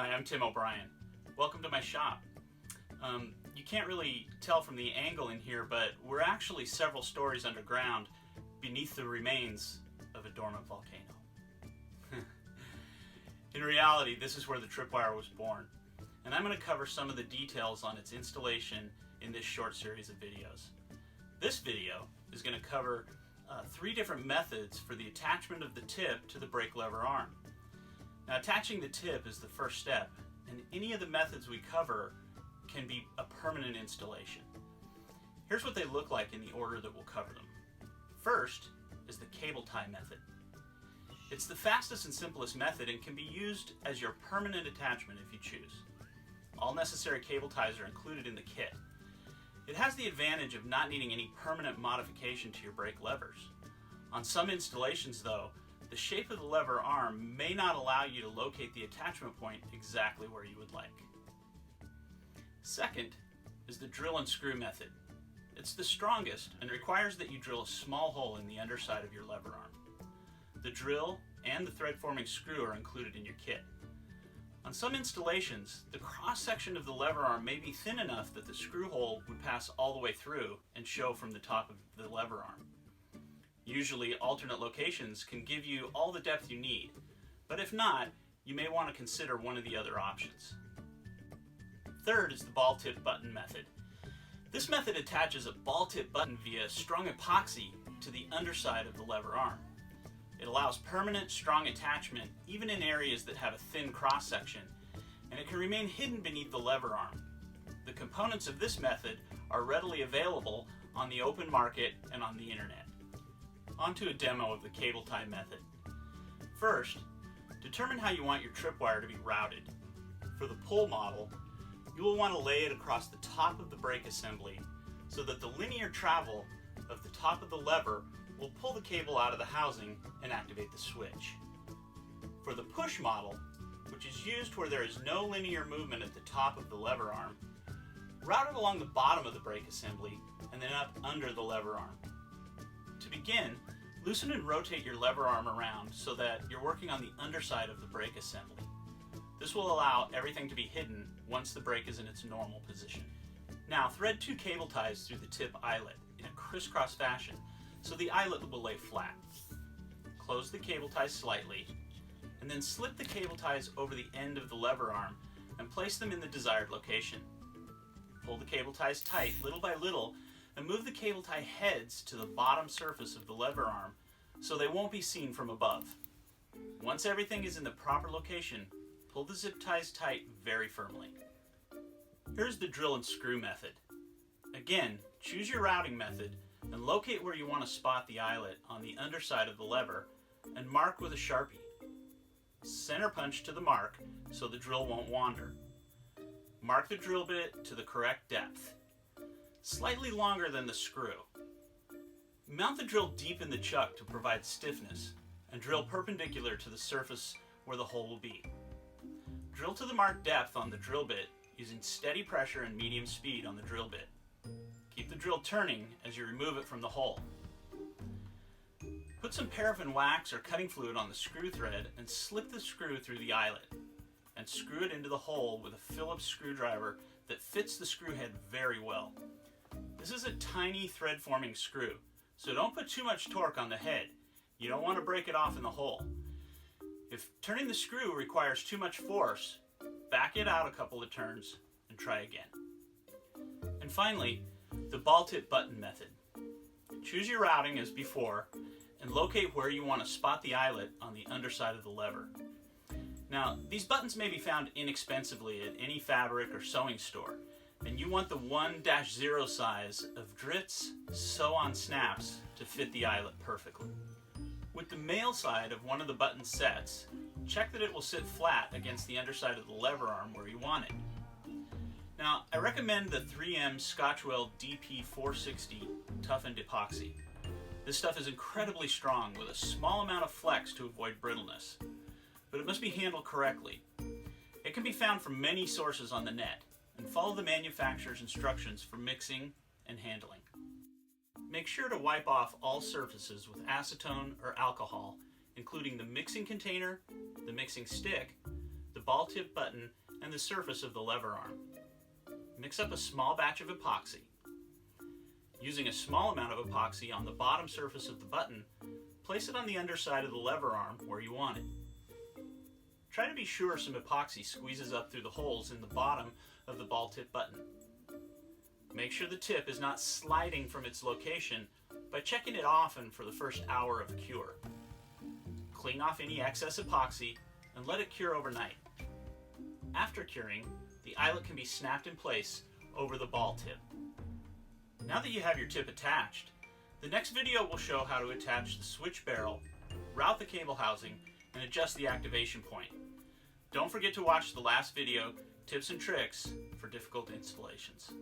Hi, I'm Tim O'Brien. Welcome to my shop. You can't really tell from the angle in here, but we're actually several stories underground beneath the remains of a dormant volcano. In reality, this is where the Tripwire was born, and I'm going to cover some of the details on its installation in this short series of videos. This video is going to cover 3 different methods for the attachment of the tip to the brake lever arm. Now, attaching the tip is the first step, and any of the methods we cover can be a permanent installation. Here's what they look like in the order that we'll cover them. First is the cable tie method. It's the fastest and simplest method and can be used as your permanent attachment if you choose. All necessary cable ties are included in the kit. It has the advantage of not needing any permanent modification to your brake levers. On some installations though, the shape of the lever arm may not allow you to locate the attachment point exactly where you would like. Second is the drill and screw method. It's the strongest and requires that you drill a small hole in the underside of your lever arm. The drill and the thread-forming screw are included in your kit. On some installations, the cross-section of the lever arm may be thin enough that the screw hole would pass all the way through and show from the top of the lever arm. Usually, alternate locations can give you all the depth you need, but if not, you may want to consider one of the other options. Third is the ball tip button method. This method attaches a ball tip button via strong epoxy to the underside of the lever arm. It allows permanent, strong attachment even in areas that have a thin cross-section, and it can remain hidden beneath the lever arm. The components of this method are readily available on the open market and on the internet. On to a demo of the cable tie method. First, determine how you want your tripwire to be routed. For the pull model, you will want to lay it across the top of the brake assembly so that the linear travel of the top of the lever will pull the cable out of the housing and activate the switch. For the push model, which is used where there is no linear movement at the top of the lever arm, route it along the bottom of the brake assembly and then up under the lever arm. To begin, loosen and rotate your lever arm around so that you're working on the underside of the brake assembly. This will allow everything to be hidden once the brake is in its normal position. Now, thread 2 cable ties through the tip eyelet in a crisscross fashion so the eyelet will lay flat. Close the cable ties slightly, and then slip the cable ties over the end of the lever arm and place them in the desired location. Pull the cable ties tight little by little and move the cable tie heads to the bottom surface of the lever arm so they won't be seen from above. Once everything is in the proper location, pull the zip ties tight very firmly. Here's the drill and screw method. Again, choose your routing method and locate where you want to spot the eyelet on the underside of the lever and mark with a Sharpie. Center punch to the mark so the drill won't wander. Mark the drill bit to the correct depth, slightly longer than the screw. Mount the drill deep in the chuck to provide stiffness and drill perpendicular to the surface where the hole will be. Drill to the marked depth on the drill bit using steady pressure and medium speed on the drill bit. Keep the drill turning as you remove it from the hole. Put some paraffin wax or cutting fluid on the screw thread and slip the screw through the eyelet and screw it into the hole with a Phillips screwdriver that fits the screw head very well. This is a tiny thread forming screw, so don't put too much torque on the head. You don't want to break it off in the hole. If turning the screw requires too much force, back it out a couple of turns and try again. And finally, the ball tip button method. Choose your routing as before and locate where you want to spot the eyelet on the underside of the lever. Now, these buttons may be found inexpensively at any fabric or sewing store, and you want the 1-0 size of Dritz sew-on snaps to fit the eyelet perfectly. With the male side of one of the button sets, check that it will sit flat against the underside of the lever arm where you want it. Now, I recommend the 3M Scotchwell DP460 toughened epoxy. This stuff is incredibly strong with a small amount of flex to avoid brittleness, but it must be handled correctly. It can be found from many sources on the net, and follow the manufacturer's instructions for mixing and handling. Make sure to wipe off all surfaces with acetone or alcohol, including the mixing container, the mixing stick, the ball tip button and the surface of the lever arm. Mix up a small batch of epoxy. Using a small amount of epoxy on the bottom surface of the button, place it on the underside of the lever arm where you want it. Try to be sure some epoxy squeezes up through the holes in the bottom of the ball tip button. Make sure the tip is not sliding from its location by checking it often for the first hour of cure. Clean off any excess epoxy and let it cure overnight. After curing, the eyelet can be snapped in place over the ball tip. Now that you have your tip attached, the next video will show how to attach the switch barrel, route the cable housing, and adjust the activation point. Don't forget to watch the last video, Tips and Tricks for Difficult Installations.